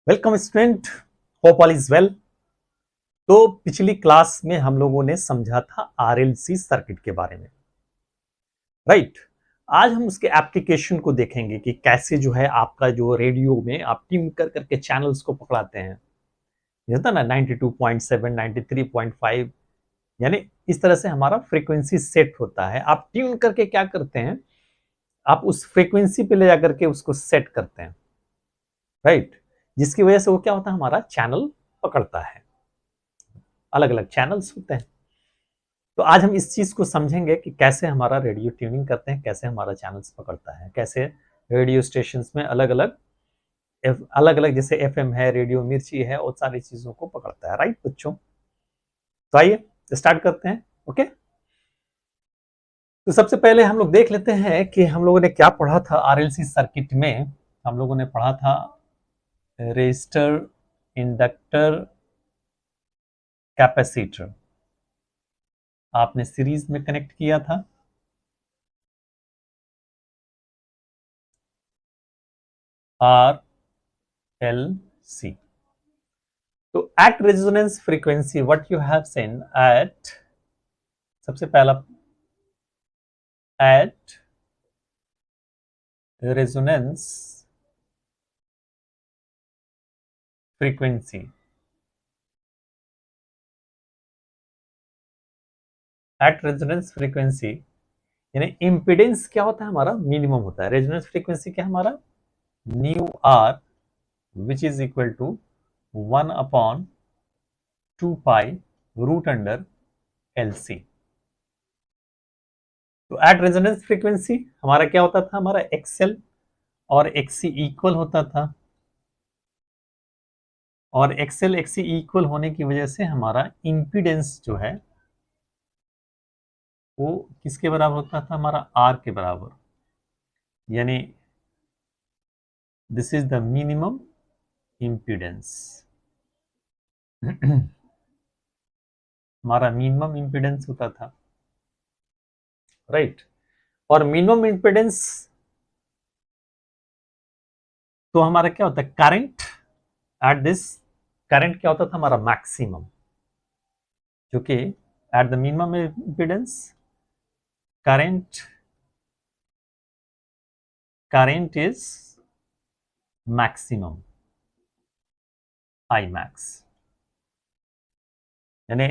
Welcome student, hope all is well. तो पिछली class में हम लोगों ने समझा था आरएलसी सर्किट के बारे में, राइट। आज हम उसके एप्लीकेशन को देखेंगे कि कैसे जो है आपका जो रेडियो में आप ट्यून कर करके चैनल्स को पकड़ाते हैं। ये होता ना 92.7, 93.5, यानी इस तरह से हमारा फ्रीक्वेंसी सेट होता है। आप ट्यून करके क्या करते हैं, आप उस फ्रीक्वेंसी पे ले जाकर के उसको सेट करते हैं, राइट। जिसकी वजह से वो क्या होता है, हमारा चैनल पकड़ता है। अलग अलग चैनल्स होते हैं। तो आज हम इस चीज को समझेंगे कि कैसे हमारा रेडियो ट्यूनिंग करते हैं, कैसे हमारा चैनल्स पकड़ता है, कैसे रेडियो स्टेशंस में अलग अलग जैसे एफएम है, रेडियो मिर्ची है, और सारी चीजों को पकड़ता है, राइट बच्चों। तो आइए स्टार्ट करते हैं। ओके, तो सबसे पहले हम लोग देख लेते हैं कि हम लोगों ने क्या पढ़ा था आरएलसी सर्किट में। हम लोगों ने पढ़ा था रेजिस्टर, इंडक्टर, कैपेसिटर। आपने सीरीज में कनेक्ट किया था। R L C. तो at resonance frequency what you have seen at, सबसे पहला at resonance frequency. At resonance frequency यानी इंपिडेंस क्या होता है, हमारा मिनिमम होता है। रेजोनेंस फ्रीक्वेंसी क्या है हमारा, nu R which is equal to 1/2 pi root under L C. तो एट रेजोनेंस फ्रीक्वेंसी हमारा क्या होता था, हमारा एक्सएल और एक्सी इक्वल होता था, और एक्सएल एक्सी इक्वल होने की वजह से हमारा इंपीडेंस जो है वो किसके बराबर होता था, हमारा आर के बराबर। यानी this is the minimum impedance. हमारा मिनिमम इंपीडेंस होता था, राइट। और मिनिमम इंपीडेंस तो हमारा क्या होता है, करंट एट दिस, करंट क्या होता था हमारा मैक्सिमम, जो कि at the minimum impedance current, current is maximum I max. यानी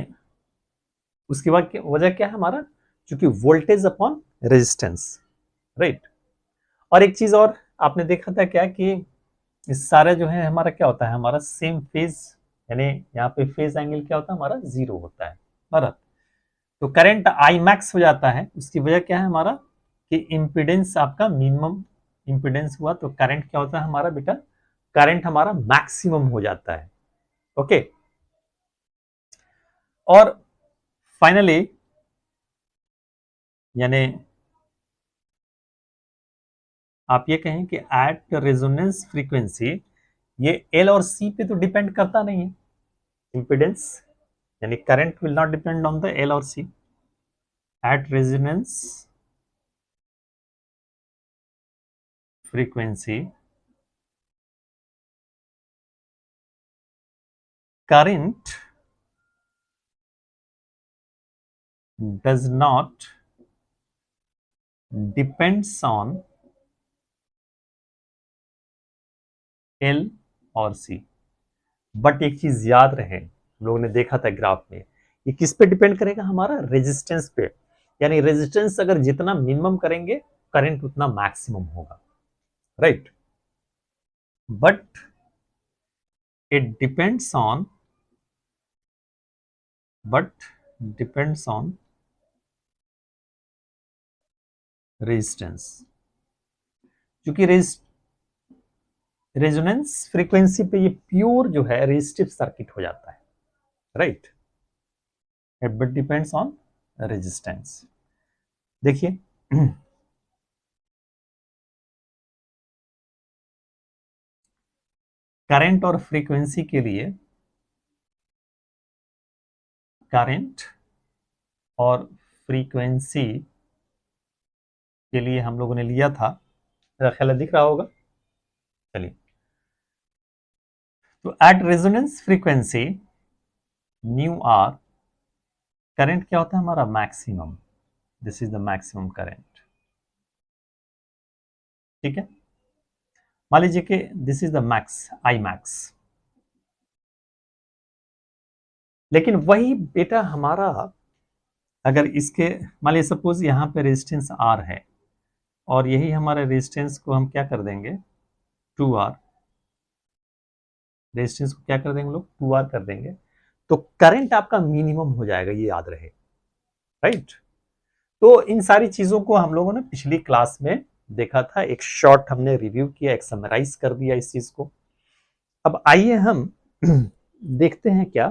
उसके बाद वजह क्या है हमारा, क्योंकि वोल्टेज अपॉन रेजिस्टेंस, राइट। और एक चीज और आपने देखा था क्या कि इस सारे जो है हमारा क्या होता है, हमारा सेम फेज, यानी यहाँ पे फेज एंगल क्या होता है हमारा, जीरो होता है, बराबर। तो करंट आई मैक्स हो जाता है, उसकी वजह क्या है हमारा कि इंपीडेंस आपका मिनिमम इंपीडेंस हुआ, तो करंट क्या होता है हमारा बेटा, करंट हमारा मैक्सिमम हो जाता है। ओके, और फाइनली यानी आप ये कहें कि एट रेजोनेंस फ्रीक्वेंसी, ये एल और सी पे तो डिपेंड करता नहीं है इंपीडेंस, यानी current will not depend on the L और C. At resonance frequency current does not depends on L और C। बट एक चीज याद रहे, हम लोगों ने देखा था ग्राफ में, ये किस पे डिपेंड करेगा, हमारा रेजिस्टेंस पे। यानी रेजिस्टेंस अगर जितना मिनिमम करेंगे, करंट उतना मैक्सिमम होगा, right. But it depends on, but depends on resistance, क्योंकि रेजोनेंस फ्रीक्वेंसी पे ये प्योर जो है रेजिस्टिव सर्किट हो जाता है, right. But depends on resistance. देखिए करंट और फ्रीक्वेंसी के लिए, करंट और फ्रीक्वेंसी के लिए हम लोगों ने लिया था, मेरा ख्याल है दिख रहा होगा। चलिए, तो at resonance frequency new R current क्या होता है हमारा maximum, this is the maximum current. ठीक है, मान लीजिए कि this is the max I max, लेकिन वही बेटा हमारा अगर इसके मान लीजिए सपोज यहां पे रेजिस्टेंस आर है और यही हमारे रेजिस्टेंस को हम क्या कर देंगे 2R, रेजिस्टेंस को क्या कर देंगे लोग 2R कर देंगे, तो करंट आपका मिनिमम हो जाएगा, ये याद रहे। राइट, तो इन सारी चीजों को हम लोगों ने पिछली क्लास में देखा था, एक शॉर्ट हमने रिव्यू किया, एक समराइज कर दिया इस चीज को। अब आइए हम देखते हैं क्या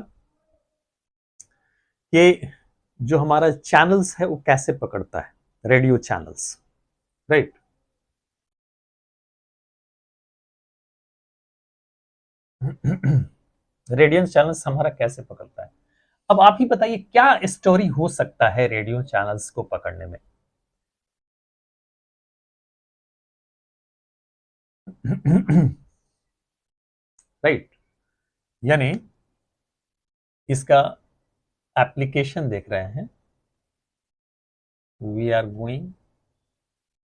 कि जो हमारा चैनल्स है वो कैसे पकड़ता है, radio channels. Right, radio channels हमारा कैसे पकड़ता है। अब आप ही बताइए क्या स्टोरी हो सकता है रेडियो चैनल्स को पकड़ने में। राइट, यानी इसका एप्लीकेशन देख रहे हैं, we are going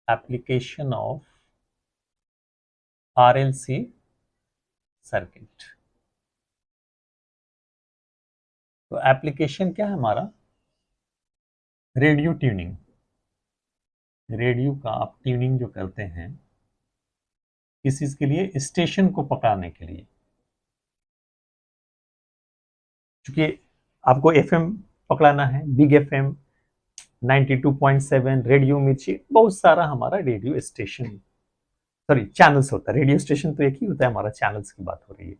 application of RLC circuit. तो एप्लीकेशन क्या है हमारा, रेडियो ट्यूनिंग। रेडियो का आप ट्यूनिंग जो करते हैं किस चीज के लिए, स्टेशन को पकड़ने के लिए। क्योंकि आपको FM पकड़ाना है, बिग FM 92.7, रेडियो मिर्ची, बहुत सारा हमारा रेडियो स्टेशन, सॉरी चैनल्स होता है, रेडियो स्टेशन तो एक ही होता है, हमारा चैनल्स की बात हो रही है।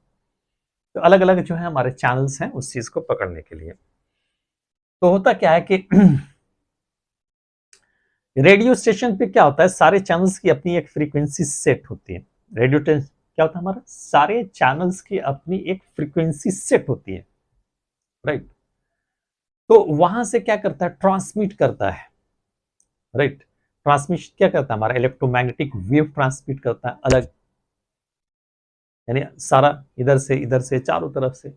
तो अलग अलग जो है हमारे चैनल्स हैं उस चीज को पकड़ने के लिए। तो होता क्या है कि रेडियो स्टेशन पे क्या होता है, सारे चैनल्स की अपनी एक फ्रीक्वेंसी सेट होती है। रेडियो क्या होता है हमारा, सारे चैनल्स की अपनी एक फ्रीक्वेंसी सेट होती है। राइट, तो वहां से क्या करता है, ट्रांसमिट करता है। राइट, ट्रांसमिट क्या करता है हमारा, इलेक्ट्रोमैग्नेटिक वेव ट्रांसमिट करता है अलग, यानी सारा इधर से चारों तरफ से,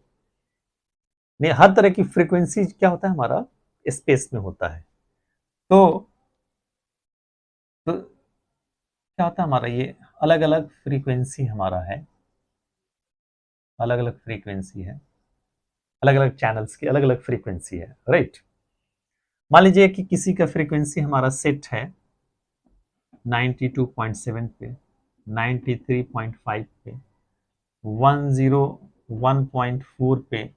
नहीं हर तरह की फ्रीक्वेंसी क्या होता है हमारा स्पेस में होता है। तो क्या होता है हमारा, ये अलग अलग फ्रीक्वेंसी हमारा है, अलग अलग फ्रीक्वेंसी है, अलग अलग चैनल्स की अलग अलग फ्रीक्वेंसी है। राइट, मान लीजिए कि किसी का फ्रीक्वेंसी हमारा सेट है 92.7 पे, 93.5 पे, 101.4 पे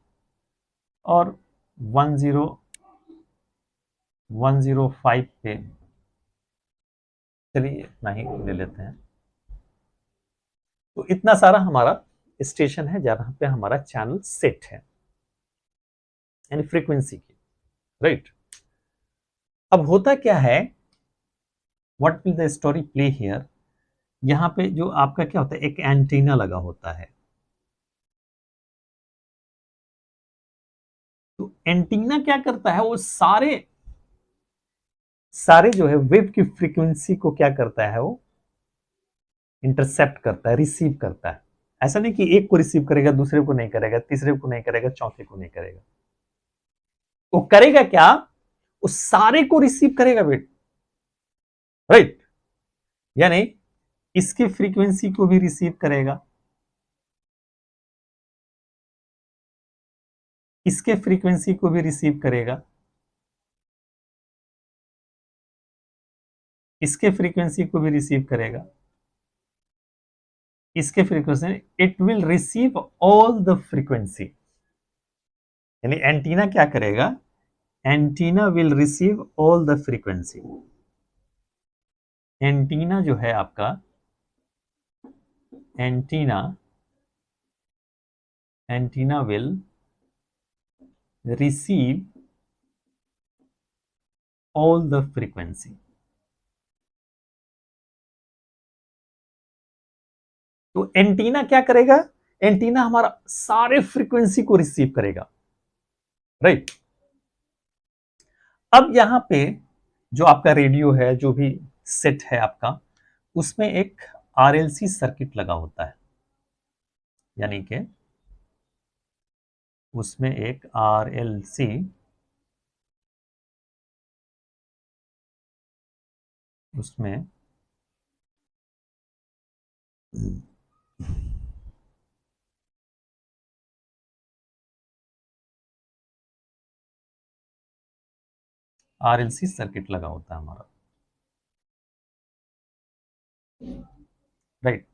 और 10105 पे, चलिए इतना ही ले लेते हैं। तो इतना सारा हमारा स्टेशन है जहां पे हमारा चैनल सेट है, यानी फ्रीक्वेंसी की। राइट, अब होता क्या है, what will the story play here, यहां पे जो आपका क्या होता है, एक एंटीना लगा होता है। तो एंटीना क्या करता है, वो सारे सारे जो है वेव की फ्रीक्वेंसी को क्या करता है, वो इंटरसेप्ट करता है, रिसीव करता है। ऐसा नहीं कि एक को रिसीव करेगा दूसरे को नहीं करेगा, तीसरे को नहीं करेगा, चौथे को नहीं करेगा। वो करेगा क्या, वो सारे को रिसीव करेगा बेट। राइट, यानी इसकी फ्रीक्वेंसी को भी रिसीव करेगा, इसके फ्रीक्वेंसी को भी रिसीव करेगा, इसके फ्रीक्वेंसी को भी रिसीव करेगा, इसके frequency, it will receive all the frequency. यानी एंटीना क्या करेगा, antenna will receive all the frequency. Antenna जो है आपका, antenna antenna will receive all the frequency. तो एंटीना क्या करेगा, एंटीना हमारा सारे फ्रीक्वेंसी को रिसीव करेगा। राइट, अब यहां पे जो आपका रेडियो है, जो भी सेट है आपका, उसमें एक RLC सर्किट लगा होता है, यानी कि उसमें एक RLC उसमें RLC सर्किट लगा होता है हमारा, राइट।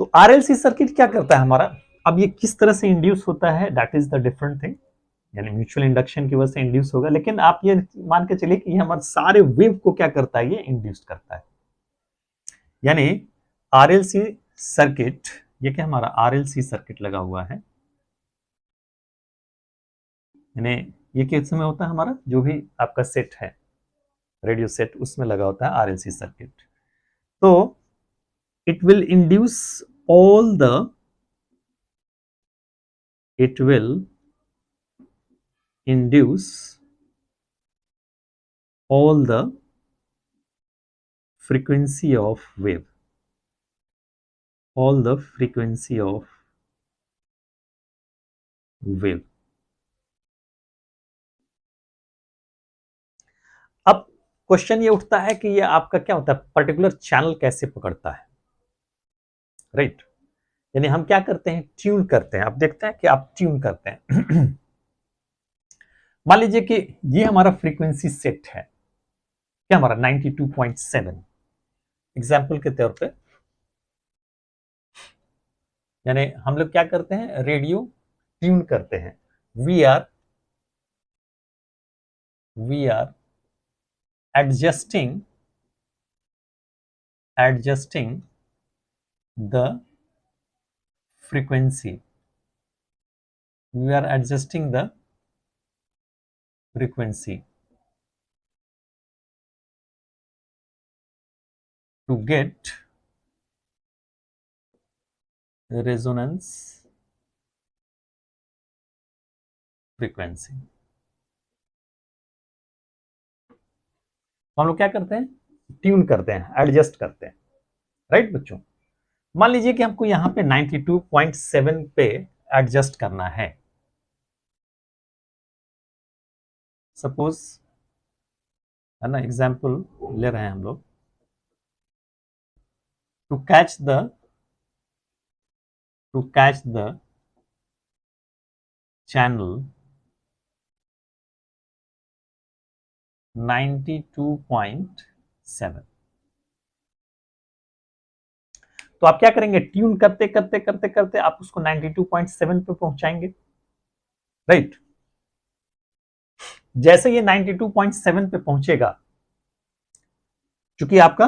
तो RLC सर्किट क्या करता है हमारा, अब ये किस तरह से इंड्यूस होता है, that is the different thing, यानी म्यूचुअल इंडक्शन की वजह से इंड्यूस होगा, लेकिन आप ये मान के चलिए कि ये हमारे सारे वेव को क्या करता है, ये इंड्यूस करता है। यानी RLC सर्किट, ये क्या हमारा RLC सर्किट लगा हुआ है, यानी ये किस में होता है हमारा, जो भी आपका सेट है रेडियो सेट उसमें लगा होता है RLC सर्किट। तो it will induce all the it will induce all the frequency of wave, all the frequency of wave। अब क्वेश्चन ये उठता है कि ये आपका क्या होता है, पर्टिकुलर चैनल कैसे पकड़ता है, राइट। यानी हम क्या करते हैं, ट्यून करते हैं। आप देखते हैं कि आप ट्यून करते हैं मान लीजिए कि ये हमारा फ्रीक्वेंसी सेट है, क्या हमारा 92.7 एग्जाम्पल के तौर पे, यानी हम लोग क्या करते हैं, रेडियो ट्यून करते हैं। We are adjusting the frequency, we are adjusting the frequency to get resonance frequency। हम लोग क्या करते हैं, ट्यून करते हैं, एडजस्ट करते हैं, राइट बच्चों। मान लीजिए कि हमको यहां पे 92.7 पे एडजस्ट करना है, सपोज है ना, एग्जाम्पल ले रहे हैं हम लोग, टू कैच द channel 92.7। तो आप क्या करेंगे, ट्यून करते करते करते करते आप उसको 92.7 पे पहुंचाएंगे, राइट। जैसे ये 92.7 पे पहुंचेगा, चूंकि आपका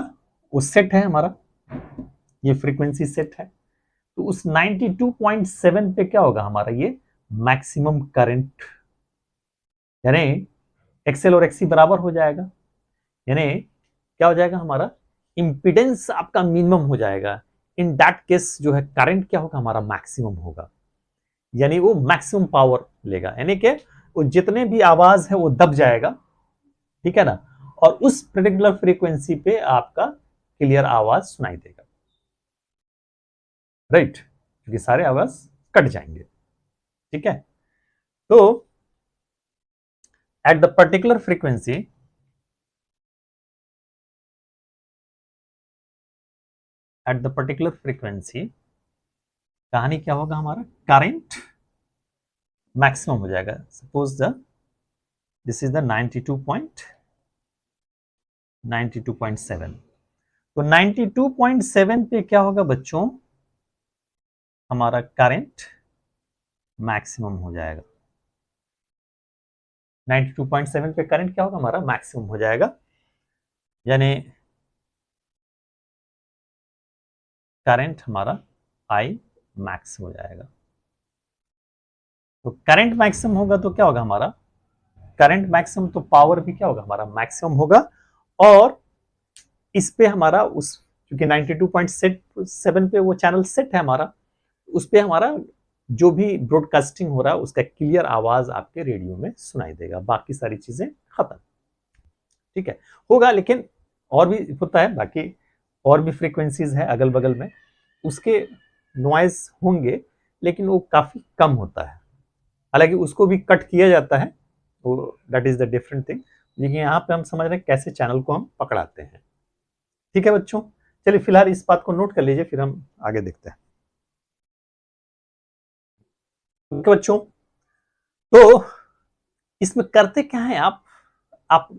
वो सेट है हमारा, ये फ्रीक्वेंसी सेट है, तो उस 92.7 पे क्या होगा हमारा, ये मैक्सिमम करंट, यानी एक्सएल और एक्सी बराबर हो जाएगा, यानी क्या हो जाएगा हमारा, इंपीडेंस आपका मिनिमम हो जाएगा। इन दैट केस जो है करंट क्या होगा हमारा, मैक्सिमम होगा, यानी वो मैक्सिमम पावर लेगा, यानी कि वो जितने भी आवाज है वो दब जाएगा, ठीक है ना, और उस पर्टिकुलर फ्रीक्वेंसी पे आपका क्लियर आवाज सुनाई देगा, राइट, क्योंकि सारे आवाज कट जाएंगे, ठीक है। तो एट द पर्टिकुलर फ्रीक्वेंसी, कहानी क्या होगा हमारा, करंट मैक्सिमम हो जाएगा। Suppose this is the 92.7। तो 92.7 पे क्या होगा बच्चों, हमारा करंट मैक्सिमम हो जाएगा। 92.7 पे करंट क्या होगा हमारा, मैक्सिमम हो जाएगा, यानी करंट हमारा आई मैक्स हो जाएगा। तो करंट मैक्सिमम होगा तो क्या होगा हमारा, करंट मैक्सिमम, तो पावर भी क्या होगा हमारा, मैक्सिमम होगा। और इस पे हमारा उस, क्योंकि 92.7 पे वो चैनल सेट है हमारा, उस पे हमारा जो भी ब्रॉडकास्टिंग हो रहा है उसका क्लियर आवाज आपके रेडियो में सुनाई देगा, बाकी सारी चीजें खत्म, ठीक है, होगा। लेकिन और भी होता है, बाकी और भी फ्रीक्वेंसीज है अगल बगल में, उसके नॉइज होंगे, लेकिन वो काफी कम होता है, हालांकि उसको भी कट किया जाता है, वो that is the different thing. लेकिन यहाँ पे हम समझ रहे हैं कैसे चैनल को हम पकड़ाते हैं। ठीक है बच्चों, चलिए फिलहाल इस बात को नोट कर लीजिए, फिर हम आगे देखते हैं। ओके बच्चों, तो इसमें करते क्या है आप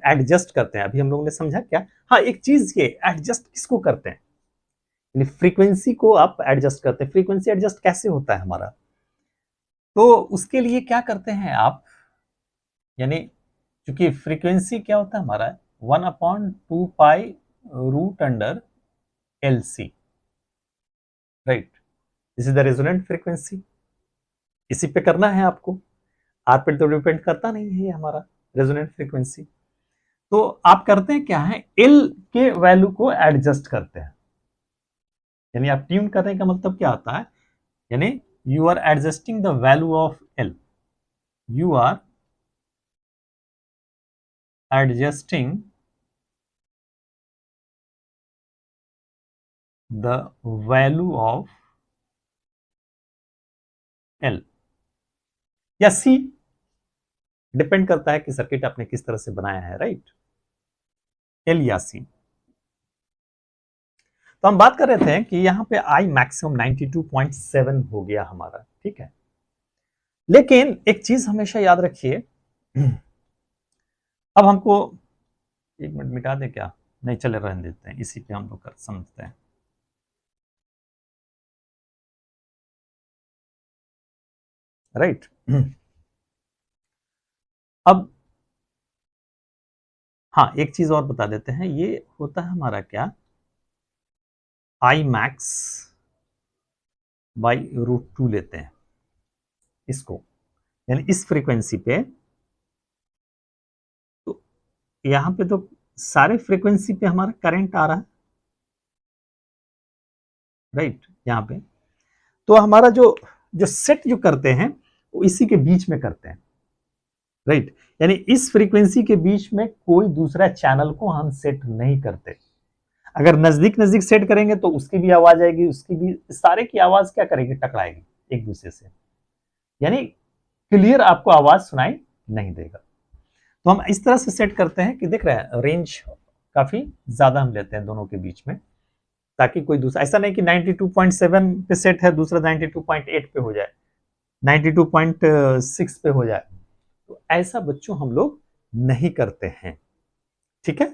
एडजस्ट करते हैं। अभी हम लोगों ने समझा क्या, हाँ एक चीज ये एडजस्ट किसको करते हैं, यानी फ्रीक्वेंसी को आप एडजस्ट करते हैं। फ्रीक्वेंसी एडजस्ट कैसे होता है हमारा, तो उसके लिए क्या करते हैं आप, यानी क्योंकि फ्रीक्वेंसी क्या होता है हमारा 1/2 pi root under L C, right, this is the resonant frequency. इसी पे करना है आपको, आर पे तो डिपेंड करता नहीं है ये हमारा रेजोनेंट फ्रीक्वेंसी। तो आप करते हैं क्या है, एल के वैल्यू को एडजस्ट करते हैं, यानी आप ट्यून करने का मतलब क्या होता है, यानी you are adjusting the value of L, you are adjusting the value of L या सी, डिपेंड करता है कि सर्किट आपने किस तरह से बनाया है, राइट, एल या सी। तो हम बात कर रहे थे कि यहां पे आई मैक्सिमम 92.7 हो गया हमारा, ठीक है। लेकिन एक चीज हमेशा याद रखिए, अब हमको एक मिनट मिटा दे क्या, नहीं चले रहने देते हैं, इसी पे हम लोग कर समझते हैं, राइट। अब हाँ एक चीज और बता देते हैं, ये होता है हमारा क्या, आई मैक्स बाई √2 लेते हैं इसको, यानी इस फ्रीक्वेंसी पे, तो यहां पे तो सारे फ्रीक्वेंसी पे हमारा करंट आ रहा है, राइट, यहाँ पे तो हमारा जो जो सेट जो करते हैं वो इसी के बीच में करते हैं, राइट, यानी इस फ्रीक्वेंसी के बीच में कोई दूसरा चैनल को हम सेट नहीं करते। अगर नजदीक नजदीक सेट करेंगे तो उसकी भी आवाज आएगी, उसकी भी, सारे की आवाज क्या करेगी, टकराएगी एक दूसरे से, यानी क्लियर आपको आवाज सुनाई नहीं देगा। तो हम इस तरह से सेट करते हैं कि देख रहे हैं रेंज काफी ज्यादा हम लेते हैं दोनों के बीच में, ताकि कोई दूसरा ऐसा नहीं कि 92.7 पे सेट है दूसरा 92.8 पे हो जाए, 92.6 पे हो जाए, तो ऐसा बच्चों हम लोग नहीं करते हैं, ठीक है।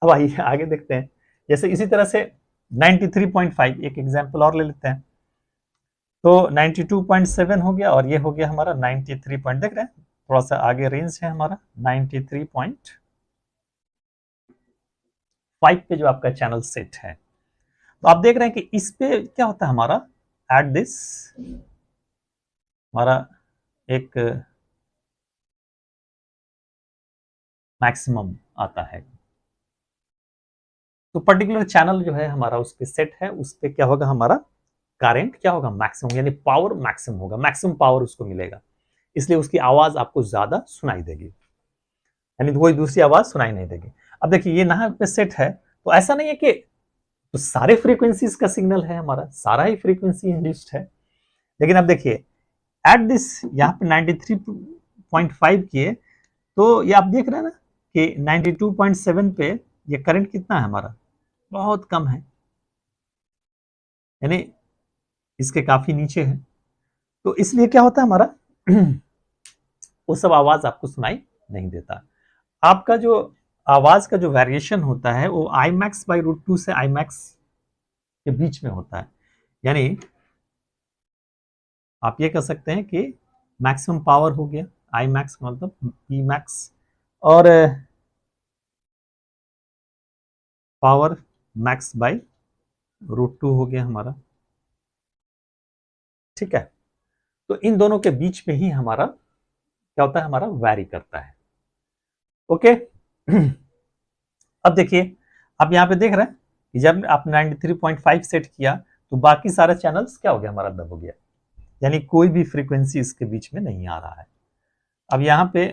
अब आइए आगे देखते हैं, जैसे इसी तरह से 93.5 एक एग्जांपल और ले लेते हैं, तो 92.7 हो गया और ये हो गया हमारा 93 पॉइंट, देख रहे हैं थोड़ा सा आगे रेंज है हमारा 93.5 पे जो आपका चैनल सेट है। तो आप देख रहे हैं कि इस पे क्या होता है हमारा, एट दिस हमारा एक मैक्सिमम आता है, तो पर्टिकुलर चैनल जो है हमारा उस पे सेट है, उस पे क्या होगा हमारा करंट क्या होगा, मैक्सिमम, यानी पावर मैक्सिमम होगा, मैक्सिमम पावर उसको मिलेगा, इसलिए उसकी आवाज आपको ज्यादा सुनाई देगी, यानी कोई दूसरी आवाज सुनाई नहीं देगी। अब देखिए ये यहाँ पे सेट है, तो ऐसा नहीं है कि तो सारे फ्रीक्वेंसीज का सिग्नल है हमारा, सारा ही फ्रीक्वेंसी इंड्यूस्ड है, लेकिन अब देखिए एट दिस यहाँ पे 93.5 किए, तो ये आप देख रहे हैं ना कि 92.7 पे ये करंट कितना है हमारा, बहुत कम है, यानी इसके काफी नीचे है, तो इसलिए क्या होता है हमारा वो सब आवाज आपको सुनाई नहीं देता। आपका जो आवाज का जो वेरिएशन होता है वो आई मैक्स बाई √2 से आई मैक्स के बीच में होता है, यानी आप ये कह सकते हैं कि मैक्सिमम पावर हो गया आई मैक्स मतलब पी मैक्स, और पावर मैक्स बाई √2 हो गया हमारा, ठीक है। तो इन दोनों के बीच में ही हमारा क्या होता है, हमारा वैरी करता है, ओके। अब देखिए आप यहाँ पे देख रहे हैं कि जब आप 93.5 सेट किया तो बाकी सारे चैनल्स क्या हो गया, हमारा दब हो गया, यानी कोई भी फ्रीक्वेंसी इसके बीच में नहीं आ रहा है। अब यहाँ पे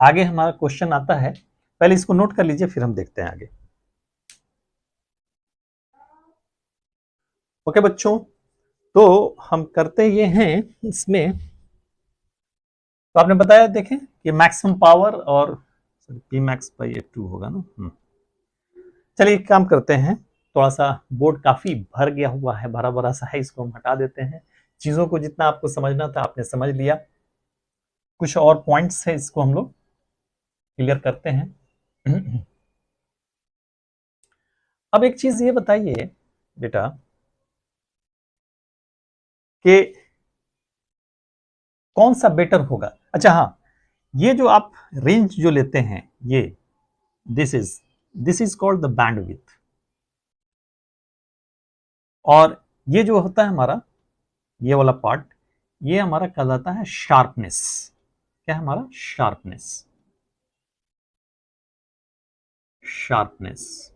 आगे हमारा क्वेश्चन आता है, पहले इसको नोट कर लीजिए फिर हम देखते हैं आगे। ओके बच्चों, तो हम करते ये हैं इसमें, तो आपने बताया देखें कि मैक्सिमम पावर और P max by a two होगा ना। चलिए एक काम करते हैं, थोड़ा सा बोर्ड काफी भर गया हुआ है, भरा भरा सा है, इसको हम हटा देते हैं। चीजों को जितना आपको समझना था आपने समझ लिया, कुछ और पॉइंट्स है इसको हम लोग क्लियर करते हैं। अब एक चीज ये बताइए बेटा कि कौन सा बेटर होगा। अच्छा हाँ, ये जो आप रेंज जो लेते हैं ये this is called the bandwidth, और ये जो होता है हमारा ये वाला पार्ट, ये हमारा कहलाता है शार्पनेस। क्या है हमारा? शार्पनेस। शार्पनेस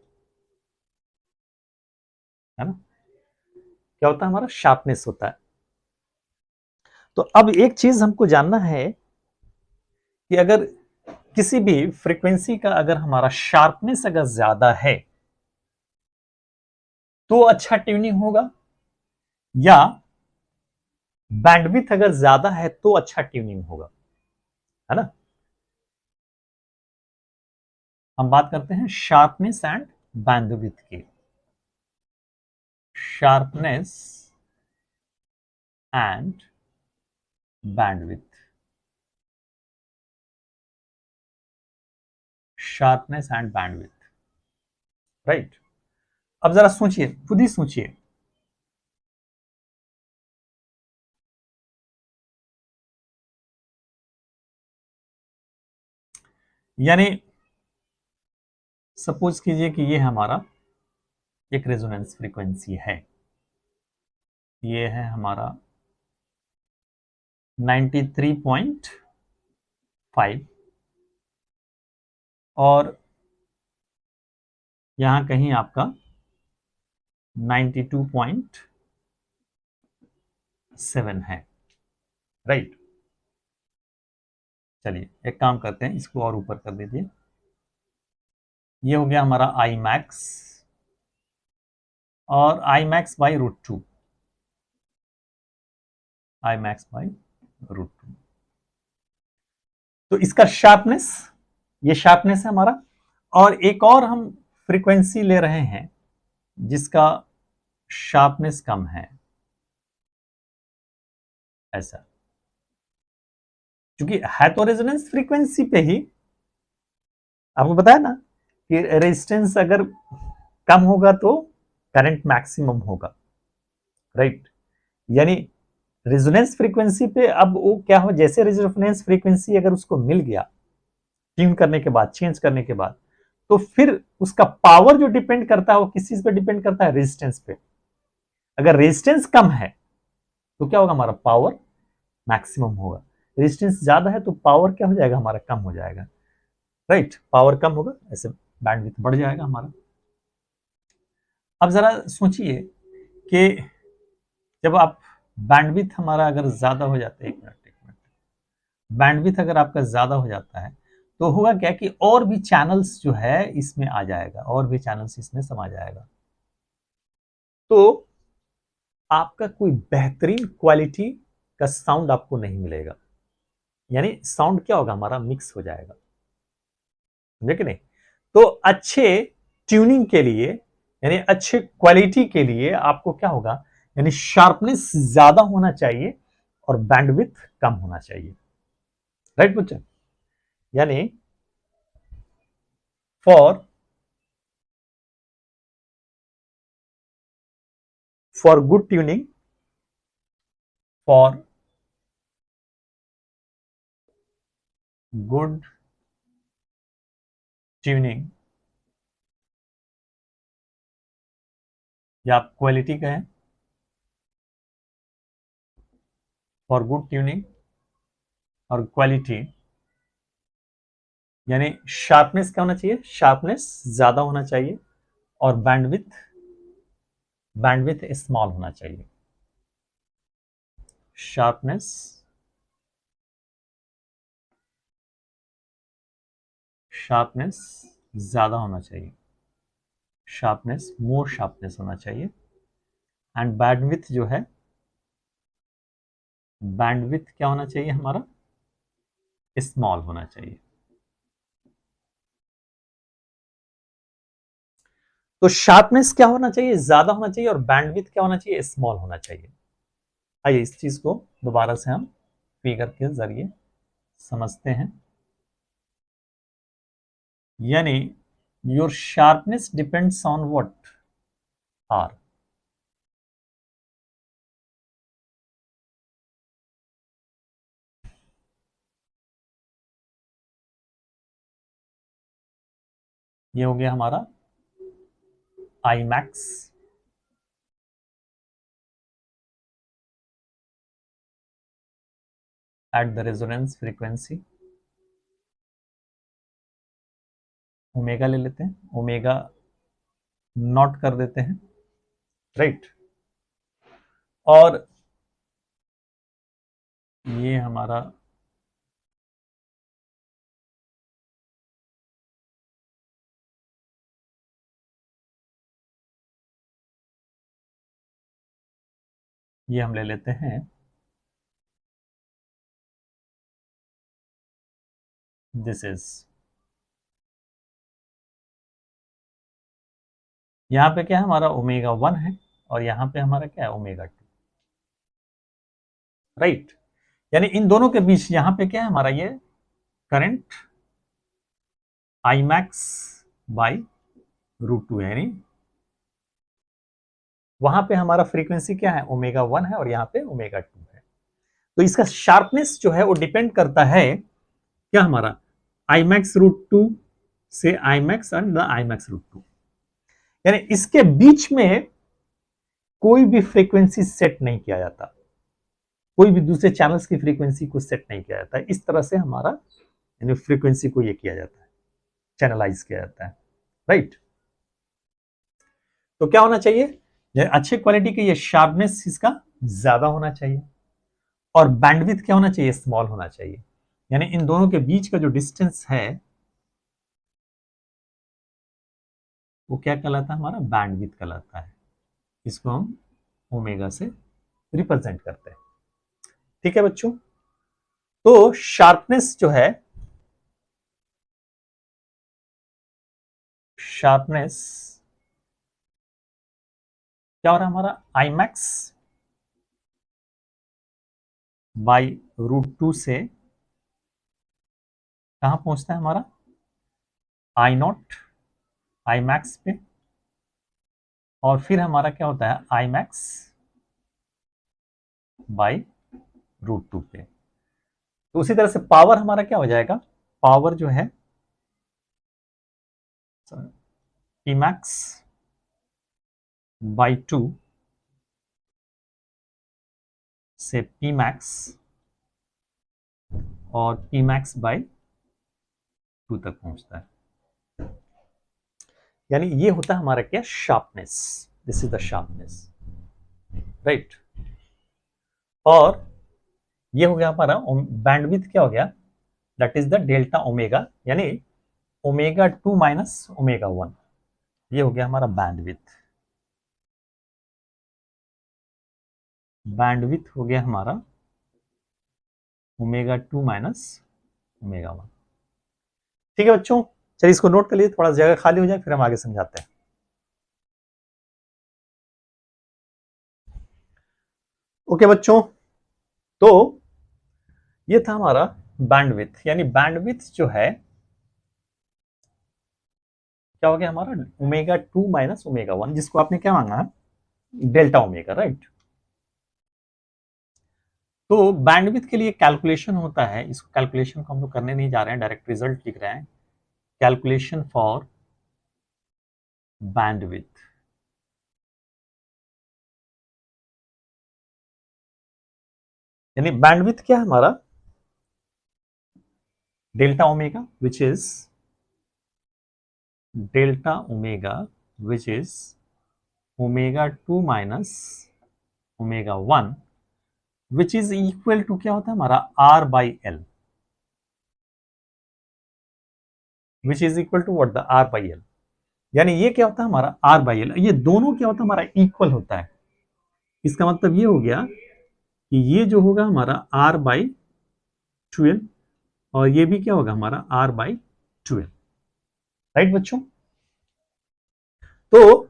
है ना, क्या होता है हमारा? शार्पनेस होता है। तो अब एक चीज हमको जानना है कि अगर किसी भी फ्रीक्वेंसी का अगर हमारा शार्पनेस अगर ज्यादा है तो अच्छा ट्यूनिंग होगा, या बैंडविड्थ अगर ज्यादा है तो अच्छा ट्यूनिंग होगा, है ना। हम बात करते हैं शार्पनेस एंड बैंडविड्थ की। Sharpness and bandwidth, sharpness and bandwidth, right. अब जरा सोचिए, खुद ही सोचिए, यानी सपोज कीजिए कि ये हमारा एक रेजोनेंस फ्रीक्वेंसी है, ये है हमारा 93.5, और यहां कहीं आपका 92.7 है, राइट। चलिए एक काम करते हैं, इसको और ऊपर कर दीजिए। ये हो गया हमारा आई मैक्स, और I max by √2, I max by √2। तो इसका शार्पनेस, ये शार्पनेस है हमारा, और एक और हम फ्रीक्वेंसी ले रहे हैं जिसका शार्पनेस कम है, ऐसा। क्योंकि है तो रेजोनेंस फ्रीक्वेंसी पे ही, आपको बताया ना कि रेजिस्टेंस अगर कम होगा तो करंट मैक्सिमम होगा, राइट। यानी रेजोनेंस फ्रीक्वेंसी पे अब वो क्या हो, जैसे रेजोनेंस फ्रीक्वेंसी अगर उसको मिल गया ट्यून करने के बाद, चेंज करने के बाद, तो फिर उसका पावर जो डिपेंड करता है वो किस चीज पे डिपेंड करता है? रेजिस्टेंस पे। अगर रेजिस्टेंस कम है तो क्या होगा? हमारा पावर मैक्सिमम होगा। रेजिस्टेंस ज्यादा है तो पावर क्या हो जाएगा? हमारा कम हो जाएगा, राइट। पावर कम होगा, ऐसे बैंडविड्थ बढ़ जाएगा हमारा। अब जरा सोचिए कि जब आप बैंडविड्थ हमारा अगर ज्यादा हो जाता है, एक मिनट, बैंडविड्थ अगर आपका ज्यादा हो जाता है तो होगा क्या कि और भी चैनल्स जो है इसमें आ जाएगा, और भी चैनल्स इसमें समा जाएगा, तो आपका कोई बेहतरीन क्वालिटी का साउंड आपको नहीं मिलेगा। यानी साउंड क्या होगा? हमारा मिक्स हो जाएगा, समझे कि नहीं। तो अच्छे ट्यूनिंग के लिए, यानी अच्छे क्वालिटी के लिए आपको क्या होगा? यानी शार्पनेस ज्यादा होना चाहिए और बैंडविड्थ कम होना चाहिए, राइट बच्चा। यानी for for good tuning, for good tuning, या आप क्वालिटी कहें, फॉर गुड ट्यूनिंग और क्वालिटी, यानी शार्पनेस क्या होना चाहिए? शार्पनेस ज्यादा होना चाहिए, और बैंडविड्थ बैंडविड्थ स्मॉल होना चाहिए। शार्पनेस शार्पनेस ज्यादा होना चाहिए, शार्पनेस मोर शार्पनेस होना चाहिए, एंड बैंडविड्थ जो है, बैंडविड्थ क्या होना चाहिए हमारा, स्मॉल होना चाहिए। तो शार्पनेस क्या होना चाहिए, ज्यादा होना चाहिए, और बैंडविड्थ क्या होना चाहिए, स्मॉल होना चाहिए। आइए इस चीज को दोबारा से हम फिगर के जरिए समझते हैं। यानी your sharpness depends on what, R. ये हो गया हमारा I max at the resonance frequency, omega ले लेते हैं, ओमेगा नॉट कर देते हैं, राइट। और ये हमारा ये हम ले लेते हैं दिस इज, यहाँ पे क्या है हमारा ओमेगा 1 है, और यहाँ पे हमारा क्या है ओमेगा 2, राइट। यानी इन दोनों के बीच यहाँ पे क्या है हमारा ये करंट आई मैक्स बाई √2 है, यानी वहां पे हमारा फ्रीक्वेंसी क्या है ओमेगा 1 है, और यहाँ पे ओमेगा 2 है। तो इसका शार्पनेस जो है वो डिपेंड करता है क्या हमारा आई मैक्स √2 से I max and the I max √2, यानी इसके बीच में कोई भी फ्रीक्वेंसी सेट नहीं किया जाता, कोई भी दूसरे चैनल्स की फ्रीक्वेंसी को सेट नहीं किया जाता है। इस तरह से हमारा यानी फ्रीक्वेंसी को ये किया जाता है, चैनलाइज किया जाता है, राइट। तो क्या होना चाहिए, ये अच्छे क्वालिटी के, ये शार्पनेस इसका ज्यादा होना चाहिए, और बैंडविड्थ क्या होना चाहिए, स्मॉल होना चाहिए। यानी इन दोनों के बीच का जो डिस्टेंस है वो क्या कहलाता है हमारा, बैंडविड्थ कहलाता है। इसको हम ओमेगा से रिप्रेजेंट करते हैं, ठीक है बच्चों। तो शार्पनेस जो है, शार्पनेस क्या हो रहा है हमारा, आई मैक्स बाई √2 से कहां पहुंचता है हमारा आई नॉट, आई मैक्स पे, और फिर हमारा क्या होता है आई मैक्स बाई √2 पे। तो उसी तरह से पावर हमारा क्या हो जाएगा, पावर जो है पी मैक्स बाई 2 से पी मैक्स और पी मैक्स बाई 2 तक पहुंचता है। यानी ये होता है हमारा क्या, sharpness, this is the sharpness, right. और ये हो गया हमारा बैंडविड्थ, क्या हो गया, that is the delta omega, यानी ओमेगा 2 माइनस ओमेगा 1, ये हो गया हमारा बैंडविड्थ। बैंडविड्थ हो गया हमारा ओमेगा 2 माइनस ओमेगा 1, ठीक है बच्चों। चलिए इसको नोट कर लीजिए, थोड़ा जगह खाली हो जाए फिर हम आगे समझाते हैं। ओके बच्चों, तो ये था हमारा बैंडविड्थ, यानी बैंडविड्थ जो है क्या हो गया हमारा ओमेगा 2 माइनस ओमेगा 1, जिसको आपने क्या मांगा है, डेल्टा ओमेगा, राइट। तो बैंडविड्थ के लिए कैलकुलेशन होता है, इसको कैलकुलेशन को हम लोग करने नहीं जा रहे हैं, डायरेक्ट रिजल्ट लिख रहे हैं, कैलकुलेशन फॉर बैंडविड्थ। यानी बैंडविड्थ क्या है हमारा, delta omega which is delta omega which is omega 2 minus omega 1 which is equal to क्या होता है हमारा R by L, which is equal to what, the R by L. यानी ये क्या होता है हमारा R बाई एल, ये दोनों क्या होता है हमारा इक्वल होता है, इसका मतलब ये हो गया कि ये जो होगा हमारा r/12 और ये भी क्या होगा हमारा r/12। राइट बच्चों, तो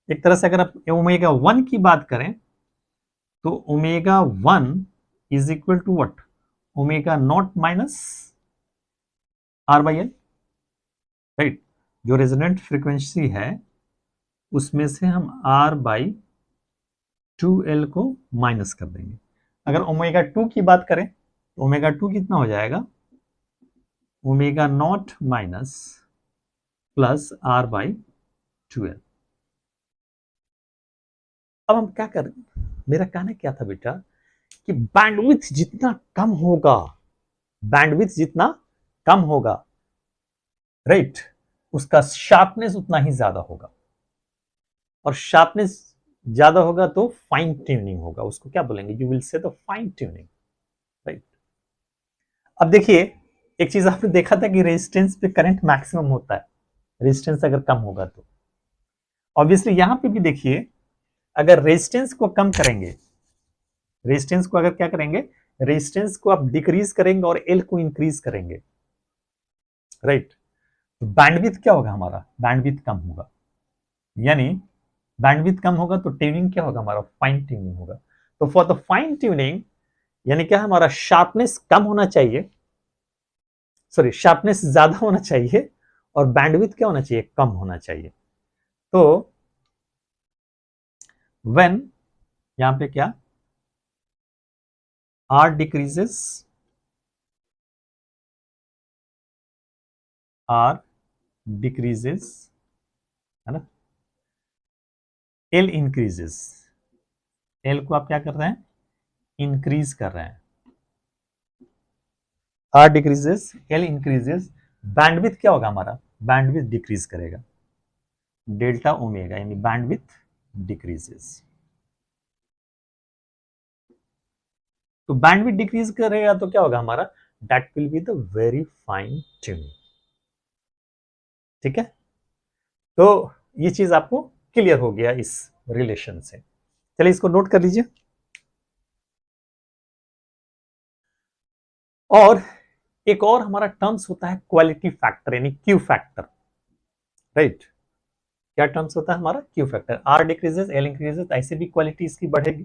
एक तरह से अगर आप ओमेगा 1 की बात करें तो omega 1 is equal to what, omega not minus r/l। Right, जो रेजोनेंट फ्रीक्वेंसी है उसमें से हम r/2l को माइनस कर देंगे। अगर ओमेगा 2 की बात करें तो ओमेगा 2 कितना हो जाएगा, omega not minus plus r/2l। अब हम क्या करें, मेरा कहना क्या था बेटा कि बैंडविड्थ जितना कम होगा, बैंडविड्थ जितना कम होगा, राइट, उसका शार्पनेस उतना ही ज्यादा होगा, और शार्पनेस ज्यादा होगा तो फाइन ट्यूनिंग होगा। उसको क्या बोलेंगे, you will say the fine tuning. Right, अब देखिए एक चीज आपने देखा था कि रेजिस्टेंस पे करंट मैक्सिमम होता है, रेजिस्टेंस अगर कम होगा तो। ऑब्वियसली यहां पे भी देखिए, अगर रेजिस्टेंस को कम करेंगे, रेजिस्टेंस को अगर क्या करेंगे, रेजिस्टेंस को आप डिक्रीज करेंगे और एल को इंक्रीज करेंगे, राइट, तो बैंडविड्थ क्या होगा हमारा, बैंडविड्थ कम होगा। यानी बैंडविड्थ कम होगा तो ट्यूनिंग क्या होगा हमारा, फाइन ट्यूनिंग होगा। तो फॉर द फाइन ट्यूनिंग यानी क्या, हमारा शार्पनेस कम होना चाहिए, सॉरी शार्पनेस ज्यादा होना चाहिए और बैंडविड्थ क्या होना चाहिए, कम होना चाहिए। तो व्हेन यहां पे क्या, R decreases, R decreases, है ना, L increases, L को आप क्या कर रहे हैं, इंक्रीज कर रहे हैं। R decreases, L increases, bandwidth क्या होगा हमारा, बैंडविड्थ डिक्रीज करेगा, डेल्टा ओमेगा यानी बैंडविड्थ डिक्रीजेस। तो बैंडविड्थ डिक्रीज करेगा तो क्या होगा हमारा, that will be the very fine tuning. ठीक है, तो ये चीज आपको क्लियर हो गया इस रिलेशन से। चलिए इसको नोट कर लीजिए। और एक और हमारा टर्म्स होता है क्वालिटी फैक्टर यानी क्यू फैक्टर। राइट, क्या टर्म्स होता है हमारा, Q factor. R decreases, L increases, ऐसे भी क्वालिटी इसकी बढ़ेगी।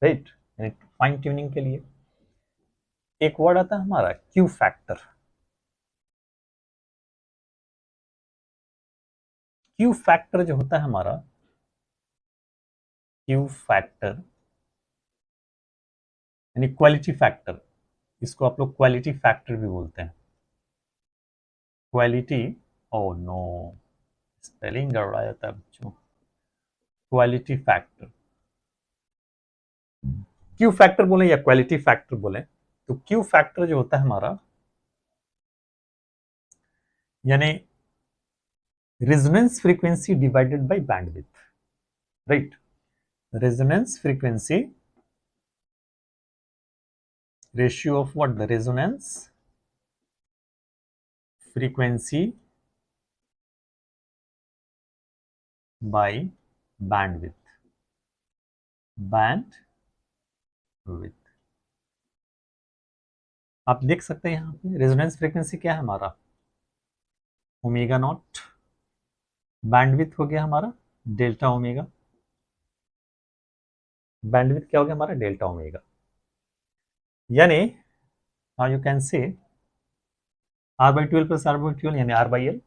राइट, यानी फाइन ट्यूनिंग के लिए एक वर्ड आता है हमारा क्यू फैक्टर। क्यू फैक्टर जो होता है हमारा, क्यू फैक्टर यानी क्वालिटी फैक्टर, इसको आप लोग क्वालिटी फैक्टर भी बोलते हैं। क्वालिटी, ओ नो, स्पेलिंग गड़बड़ा जाता है बच्चों। क्वालिटी फैक्टर, क्यू फैक्टर बोले या क्वालिटी फैक्टर बोले, तो क्यू फैक्टर जो होता है हमारा यानी resonance frequency divided by bandwidth. Right, resonance frequency, ratio of what, the resonance frequency by bandwidth, bandwidth. आप देख सकते हैं यहां पे रेजोनेंस फ्रीक्वेंसी क्या है हमारा, ओमेगा नॉट, बैंडविड्थ हो गया हमारा डेल्टा ओमेगा, बैंडविड्थ क्या हो गया हमारा, डेल्टा ओमेगा। यानी now you can say r/12 plus r/12 यानी r/l।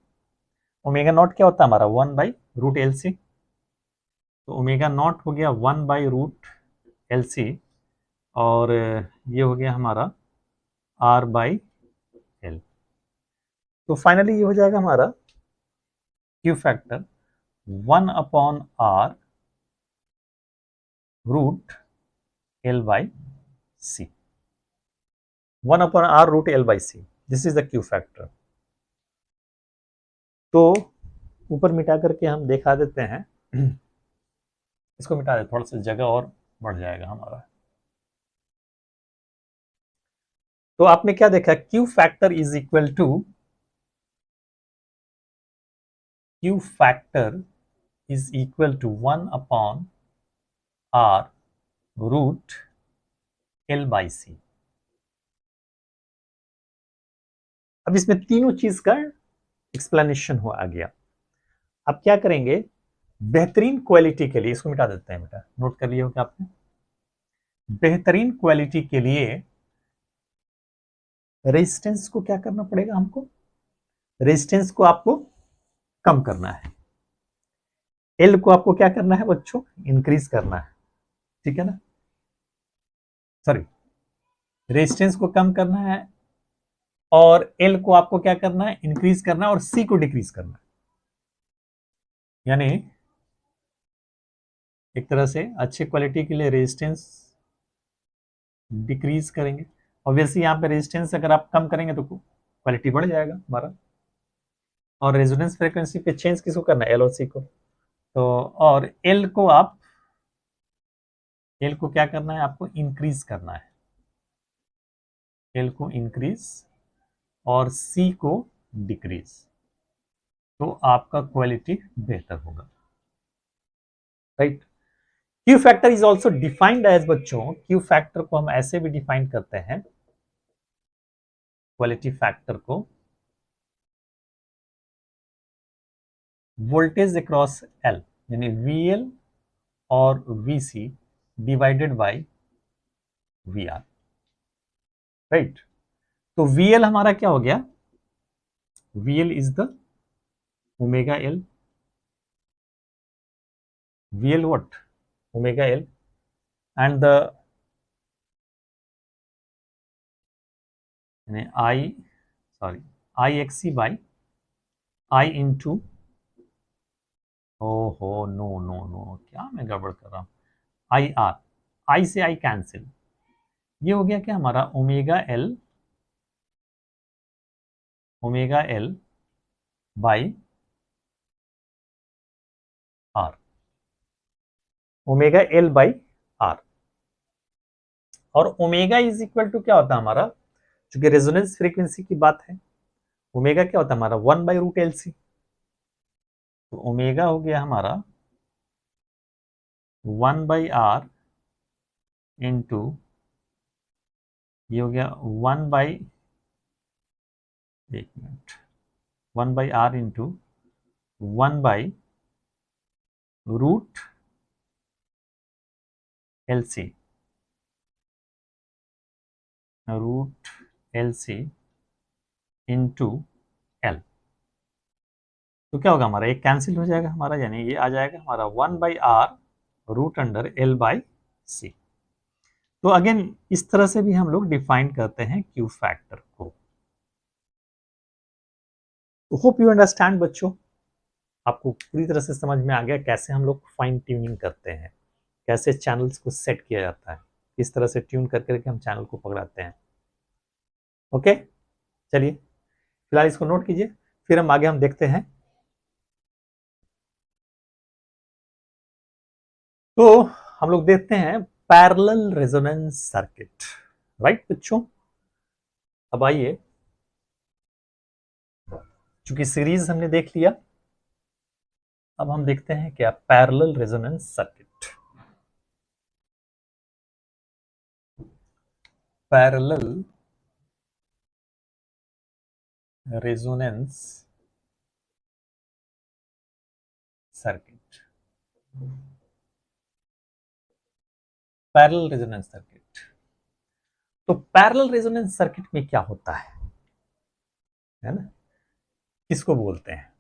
ओमेगा नॉट क्या होता है हमारा, 1/√LC, तो ओमेगा नॉट हो गया 1/√LC और ये हो गया हमारा r/l। तो फाइनली ये हो जाएगा हमारा Q factor 1/r√L/C, 1/r√L/C, this is the Q factor. तो ऊपर मिटा करके हम दिखा देते हैं, इसको मिटा दे, थोड़ा सा जगह और बढ़ जाएगा हमारा। तो आपने क्या देखा, Q factor is equal to, Q factor is equal to 1/r R root L by C. अब इसमें तीनों चीज का एक्सप्लेनेशन हो आ गया। अब क्या करेंगे, बेहतरीन क्वालिटी के लिए इसको मिटा देते हैं बेटा, नोट कर लिया हो क्या आपने। बेहतरीन क्वालिटी के लिए रेजिस्टेंस को क्या करना पड़ेगा हमको, रेजिस्टेंस को आपको कम करना है, एल को आपको क्या करना है बच्चों, इंक्रीज करना है, ठीक है ना, सॉरी, रेजिस्टेंस को कम करना है और एल को आपको क्या करना है, इंक्रीज करना है, और सी को डिक्रीज करना है। यानी एक तरह से अच्छी क्वालिटी के लिए रेजिस्टेंस डिक्रीज करेंगे, ऑब्वियसली यहाँ पे रेजिस्टेंस अगर आप कम करेंगे तो क्वालिटी बढ़ जाएगा हमारा। और रेजोनेंस फ्रीक्वेंसी पे चेंज किसको करना है, एल और सी को। तो और एल को आप, एल को क्या करना है आपको, इंक्रीज करना है, एल को इंक्रीज और सी को डिक्रीज, तो आपका क्वालिटी बेहतर होगा, right. Q factor is also defined as, बच्चों क्यू फैक्टर को हम ऐसे भी डिफाइन करते हैं, क्वालिटी फैक्टर को वोल्टेज अक्रॉस एल, यानी वीएल और VC divided by VR, right. तो वीएल हमारा क्या हो गया, VL is the omega L, VL what, omega L, and the I, sorry, I XC by I into, ओहो नो नो नो, क्या मैं गड़बड़ कर रहा हूं, आई आर, आई से आई कैंसिल, ये हो गया क्या हमारा omega L, omega L by R, omega L by R. और ओमेगा इज इक्वल टू क्या होता है हमारा, चूंकि रेजोनेंस फ्रीक्वेंसी की बात है, ओमेगा क्या होता है हमारा, 1/√LC। तो ओमेगा हो गया हमारा 1/R इंटू, ये हो गया 1/, एक minute, 1/R into 1/√LC, root LC into L। तो क्या होगा हमारा, एक कैंसिल हो जाएगा हमारा, यानी ये आ जाएगा हमारा 1/R root under L by C. तो अगेन इस तरह से भी हम लोग डिफाइन करते हैं क्यू फैक्टर को। होप यू अंडरस्टैंड बच्चों, आपको पूरी तरह से समझ में आ गया कैसे हम लोग फाइन ट्यूनिंग करते हैं, कैसे चैनल्स को सेट किया जाता है, किस तरह से ट्यून कर करके हम चैनल को पकड़ाते हैं। ओके, चलिए फिलहाल इसको नोट कीजिए, फिर हम आगे हम देखते हैं। तो हम लोग देखते हैं पैरेलल रेजोनेंस सर्किट, राइट बच्चों। अब आइए, चूंकि सीरीज हमने देख लिया, अब हम देखते हैं क्या parallel resonance circuit. Parallel resonance circuit, parallel resonance circuit. तो पैरेलल रेजोनेंस सर्किट में क्या होता है ना, किसको बोलते हैं।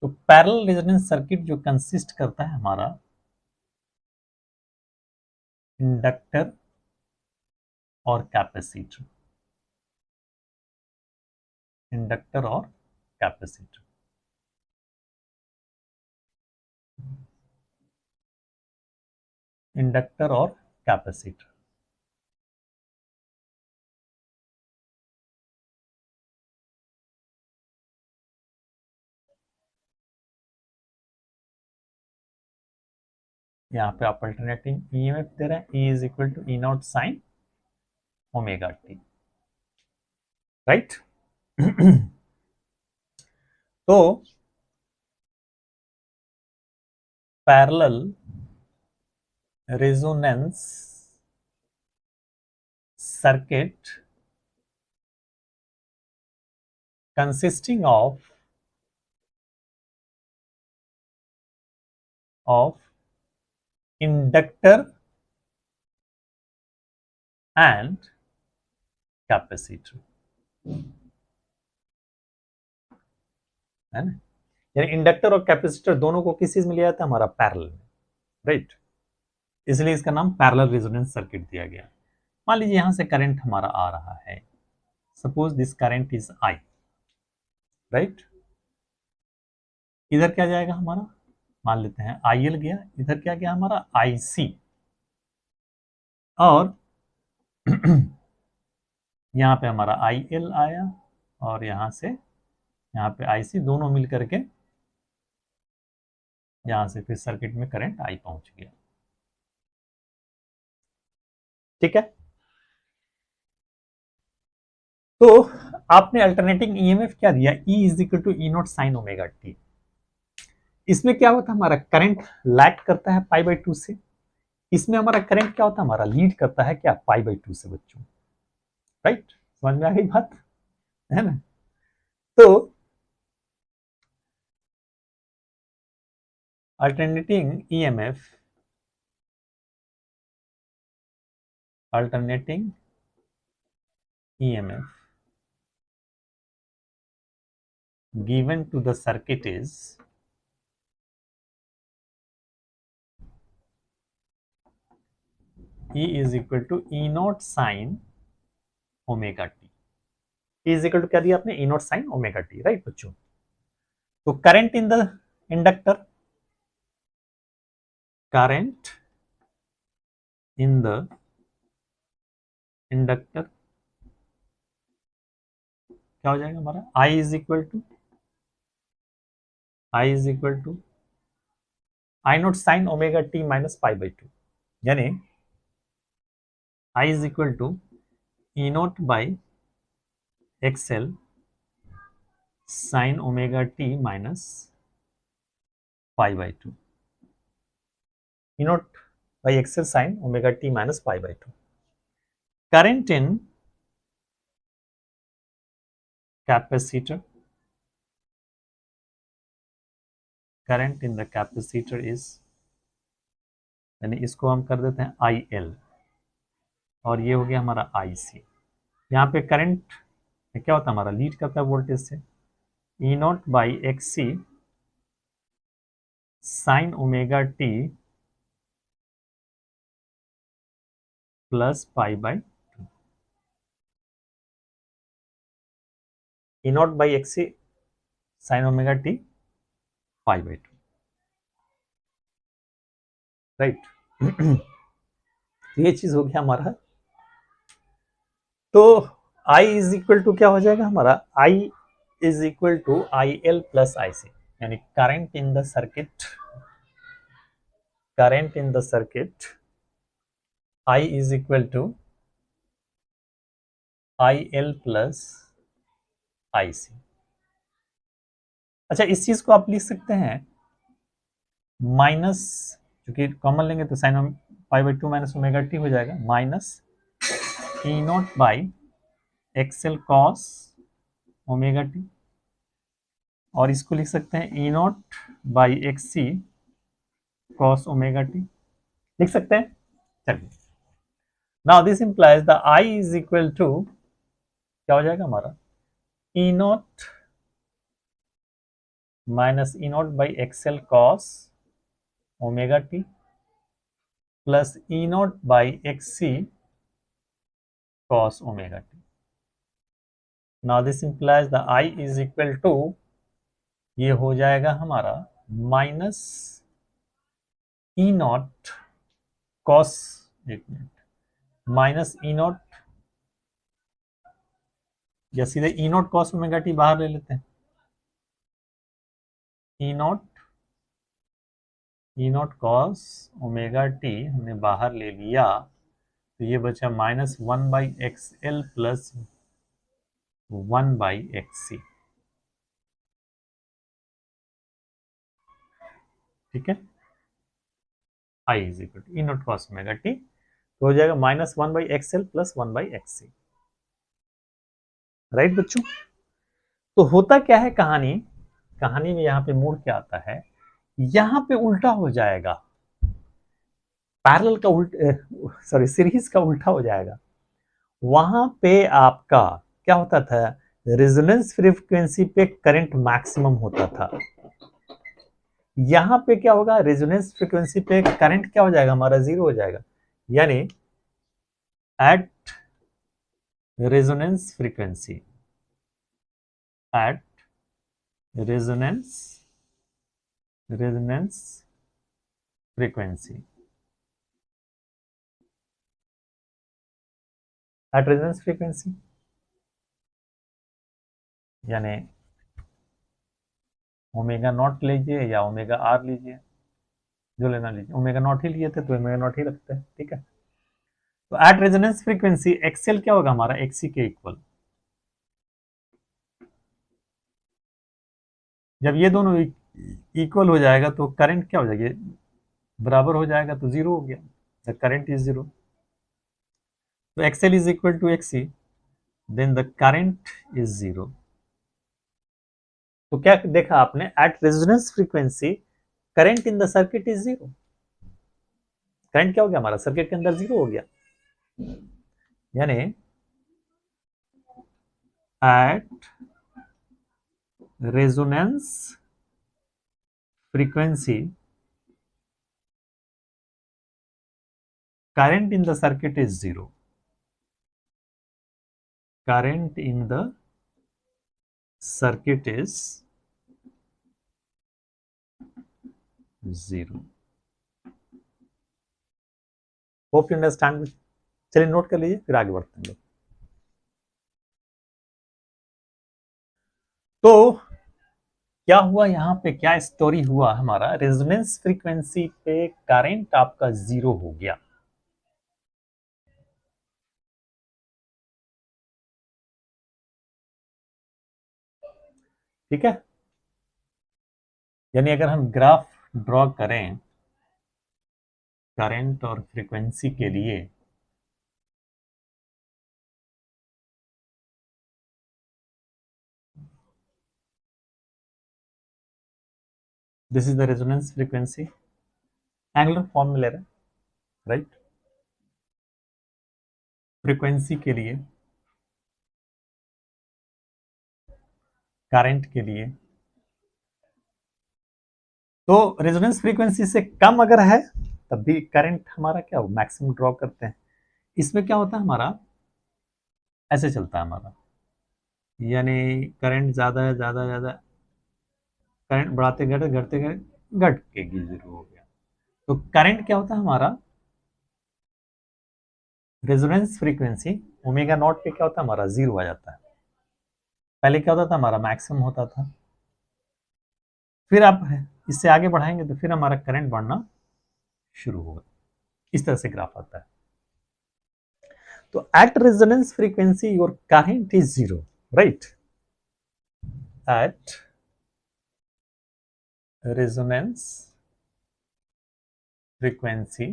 तो पैरेलल रेजोनेंस सर्किट जो कंसिस्ट करता है हमारा इंडक्टर और कैपेसिटर, इंडक्टर और कैपेसिटर, इंडक्टर और कैपेसिटर। यहाँ पे आप अल्टरनेटिंग ईएमएफ दे रहे हैं, E is equal to E not sine omega t, right. तो parallel resonance circuit consisting of inductor and capacitor, है ना। यानी इंडक्टर और कैपेसिटर दोनों को किस चीज में लिया जाता है, हमारा पैरेलल में, राइट। इसलिए इसका नाम पैरेलल रेजोनेंस सर्किट दिया गया। मान लीजिए यहां से करंट हमारा आ रहा है, suppose this current is I, right. इधर क्या जाएगा हमारा, मान लेते हैं आई एल गया, इधर क्या गया हमारा आई सी, और यहाँ पे हमारा आई एल आया, और यहाँ से यहाँ पे आई सी, दोनों मिल करके यहाँ से फिर सर्किट में करंट आई पहुंच गया, ठीक है। तो आपने अल्टरनेटिंग ईएमएफ क्या दिया, E is equal to E not sine omega T. इसमें क्या होता है, हमारा करंट लैग करता है पाई बाई 2 से, इसमें हमारा करंट क्या होता है, हमारा लीड करता है क्या, पाई बाई 2 से बच्चों, राइट। समझ में आ गई बात, है ना। तो alternating EMF, alternating EMF given to the circuit is E is equal to E naught sin omega t। E is equal to क्या दिया आपने, E naught sin omega t, right बच्चों। तो current in the inductor, current in the inductor क्या हो जाएगा हमारा, I is equal to I naught sin omega t minus pi by 2, यानी I is equal to E naught by XL sin omega t minus pi by 2, E naught by XL sin omega t minus pi by 2. Current in capacitor, current in the capacitor is, यानी इसको हम कर देते हैं I L, और ये हो गया हमारा आई सी। यहाँ पे करंट क्या होता है, हमारा लीड करता है वोल्टेज से, E naught by X C sine omega t plus pi by, E naught by X C sine omega t pi by 2, right. ये चीज हो गया हमारा। तो I इज इक्वल टू क्या हो जाएगा हमारा, I is equal to I L plus I C, यानी current in the circuit, current in the circuit I is equal to I L plus I C. अच्छा, इस चीज को आप लिख सकते हैं माइनस, क्योंकि कॉमन लेंगे तो sine pi by 2 minus omega t हो जाएगा, minus E naught by XL cos omega t, और इसको लिख सकते हैं E naught by X C cos omega t, लिख सकते हैं। चलिए, now this implies the I is equal to क्या हो जाएगा हमारा, E naught minus E naught by XL cos omega t plus E naught by X C cos omega t. Now this implies the I is equal to, ये हो जाएगा हमारा minus E naught cos, एक मिनट, minus E naught, या सीधे E naught cos omega t बाहर ले लेते हैं, E naught cos omega t हमने बाहर ले लिया, तो ये बचा minus 1 by X L plus 1 by X C, ठीक है। I is equal to E naught cos omega t, तो हो जाएगा -1/xl + 1/xc। राइट बच्चों, तो होता क्या है कहानी, कहानी में यहाँ पे मोड़ क्या आता है, यहाँ पे उल्टा हो जाएगा, पैरेलल का सॉरी सीरीज का उल्टा हो जाएगा। वहां पे आपका क्या होता था, रेजोनेंस फ्रीक्वेंसी पे करंट मैक्सिमम होता था, यहां पे क्या होगा, रेजोनेंस फ्रीक्वेंसी पे करंट क्या हो जाएगा हमारा, जीरो हो जाएगा। यानी eight resonance frequency, at resonance resonance frequency, at resonance frequency यानी ओमेगा नॉट लीजिए या ओमेगा आर लीजिए, जो लेना लीजिए, ओमेगा नॉट ही लिए थे तो ओमेगा नॉट ही रखते हैं, ठीक है। तो एट रेजोनेंस फ्रीक्वेंसी एक्सएल क्या होगा हमारा, एक्सी के इक्वल। जब ये दोनों इक्वल हो जाएगा तो करंट क्या हो जाएगी, बराबर हो जाएगा, तो जीरो हो गया, द करंट इज जीरो। तो XL is equal to XC, then the current is zero. तो क्या देखा आपने, at resonance frequency current in the circuit is zero. Current क्या हो गया हमारा, सर्किट के अंदर जीरो हो गया। यानी eight resonance frequency current in the circuit is zero, current in the circuit is zero। Hope you understand. चलिए नोट कर लीजिए, फिर आगे बढ़ते हैं। तो क्या हुआ यहाँ पे, क्या स्टोरी हुआ हमारा, रेजोनेंस फ्रीक्वेंसी पे करंट आपका जीरो हो गया। ठीक है, यानी अगर हम ग्राफ ड्रॉ करें करंट और फ्रीक्वेंसी के लिए, this is the resonance frequency, angular form में ले रहे हैं, राइट। फ्रीक्वेंसी के लिए, करंट के लिए, तो रेजोनेंस फ्रीक्वेंसी से कम अगर है तब भी करंट हमारा क्या हो, मैक्सिमम ड्रॉ करते हैं। इसमें क्या होता है हमारा, ऐसे चलता है हमारा, यानी करंट ज्यादा है, ज्यादा ज्यादा करंट बढ़ाते घटते घटते घट के जीरो हो गया। तो करंट क्या होता है हमारा, रेजोनेंस फ्रीक्वेंसी ओमेगा नॉट पे क्या होता है हमारा, जीरो आ जाता है। पहले क्या होता था हमारा, मैक्सिमम होता था। फिर आप इससे आगे बढ़ाएंगे तो फिर हमारा करंट बढ़ना शुरू होगा, इस तरह से ग्राफ आता है। तो at resonance frequency your current is zero, right. Eight resonance frequency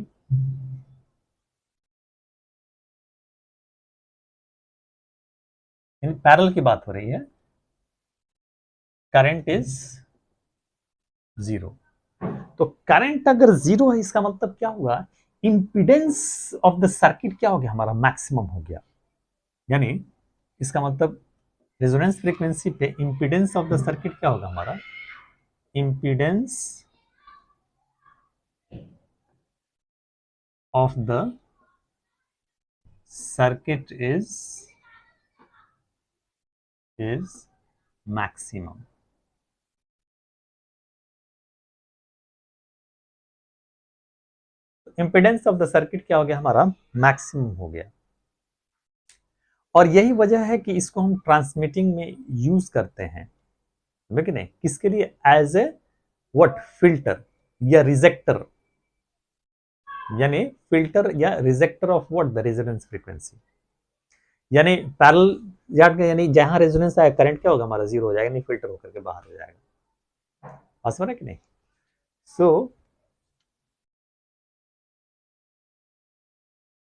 in parallel की बात हो रही है, करंट इज जीरो। तो करंट अगर जीरो है इसका मतलब क्या हुआ, इंपीडेंस ऑफ द सर्किट क्या हो गया हमारा, मैक्सिमम हो गया। यानी इसका मतलब रेजोनेंस फ्रीक्वेंसी पे इंपीडेंस ऑफ द सर्किट क्या होगा हमारा, impedance of the circuit is maximum. Impedance of the circuit क्या हो गया हमारा, मैक्सिमम हो गया। और यही वजह है कि इसको हम ट्रांसमिटिंग में यूज करते हैं, लेकिन नहीं किसके लिए, एज ए व्हाट, फिल्टर या रिजेक्टर, यानी फिल्टर या ejector of what, the resonance frequency. यानी पैरेलल याद का, यानी जहां रेजोनेंस आएगा करंट क्या होगा हमारा, जीरो हो जाएगा, नहीं फिल्टर होकर के बाहर हो जाएगा। बात समझ रहे कि नहीं। So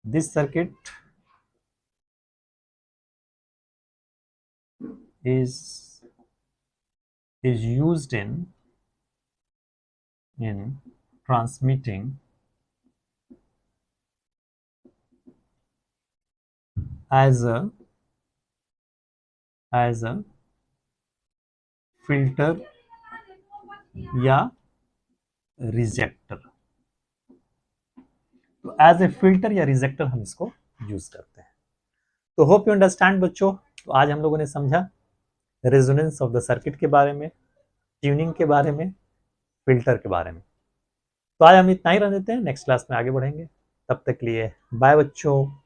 this circuit is used in transmitting as a filter या रिजेक्टर। तो एज ए फिल्टर या रिजेक्टर हम इसको यूज करते हैं। तो होप यू अंडरस्टैंड बच्चों। तो आज हम लोगों ने समझा रेजोनेंस ऑफ द सर्किट के बारे में, ट्यूनिंग के बारे में, फिल्टर के बारे में। तो आज हम इतना ही रहने देते हैं, नेक्स्ट क्लास में आगे बढ़ेंगे। तब तक के लिए बाय बच्चों।